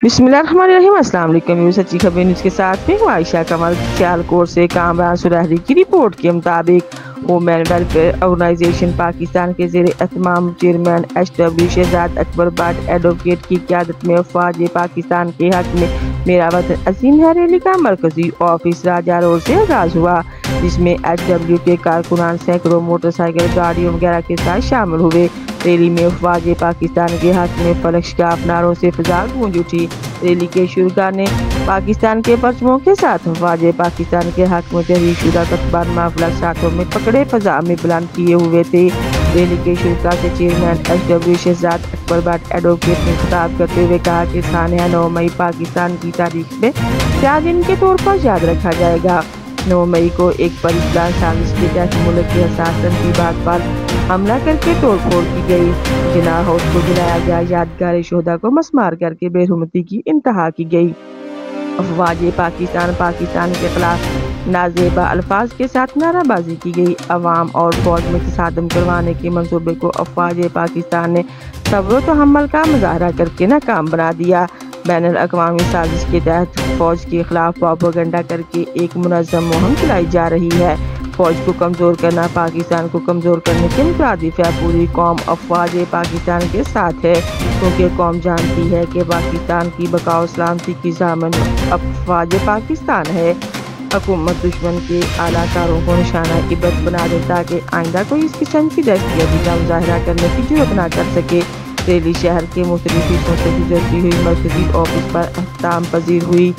बिस्मिल्लाहिर्रहमानिर्रहीम। अस्सलाम वालेकुम। न्यूज़ सच्ची खबर न्यूज़ के साथ में हूँ आयशा कमल। सियालकोट से कामरान सुरहरी की रिपोर्ट के मुताबिक वुमेन वेलफेयर ऑर्गेनाइजेशन पाकिस्तान के ज़ेर एहतमाम chairman HW Shahzad Akbar Bhatt advocate की क़यादत में फ़ौज पाकिस्तान के हक़ में मेरा वतन अज़ीम है रैली का मरकजी ऑफिस राजा रोड से आगाज़ हुआ, जिसमें HW के कारकुनान सैकड़ों मोटरसाइकिल गाड़ियों वगैरह के साथ शामिल हुए। रैली में फ़ौज पाकिस्तान के हक़ में फलक नारों से फ़िज़ा गूंज उठी। रैली के शुरा ने पाकिस्तान के परचमों के साथ फ़ौज पाकिस्तान के हक़ में तहरीर शुदा कतबान माफलक साथों में पकड़े फ़ज़ा में बुलंद किए हुए थे। रैली के शुरा से chairman HW Shahzad Akbar Bhatt advocate ने खिताब करते हुए कहा कि सानिया 9 मई पाकिस्तान की तारीख में क्या दिन के तौर पर याद रखा जाएगा। 9 मई को एक परिस्तान साजिश के तहत मुल्क के हसास तनसीबात पर हमला करके तोड़फोड़ की गई। जिना हाउस को जलाया गया, यादगार शोहदा को मसमार करके बेरहमती की इंतहा की गई। अफवाज पाकिस्तान के खिलाफ नाजेबा अल्फाज के साथ नाराबाजी की गई। अवाम और फौज में तसादम करवाने के मंसूबे को अफवाज पाकिस्तान ने सब्र तहम्मुल का मुजाहरा करके नाकाम बना दिया। बैनुल अक़वामी साजिश के तहत फौज के खिलाफ प्रोपेगेंडा करके एक मुनज़्ज़म मुहिम चलाई जा रही है। फौज को कमज़ोर करना पाकिस्तान को कमज़ोर करने के मुताबिक है। पूरी कौम अफवाज पाकिस्तान के साथ है, क्योंकि कौम जानती है कि पाकिस्तान की बकाओ सलामती की ज़ामिन अफवाज पाकिस्तान है। हुकूमत दुश्मन के आलाकारों को निशाना इबरत बना दे ताकि आइंदा कोई इस किस्म की दहशतगर्दी का मुजाहरा करने की जरूरत न कर सके। रैली शहर के मुख्तलिफ हिस्सों से गुजरती हुई मरकजी ऑफिस पर अख्ताम पजीर हुई।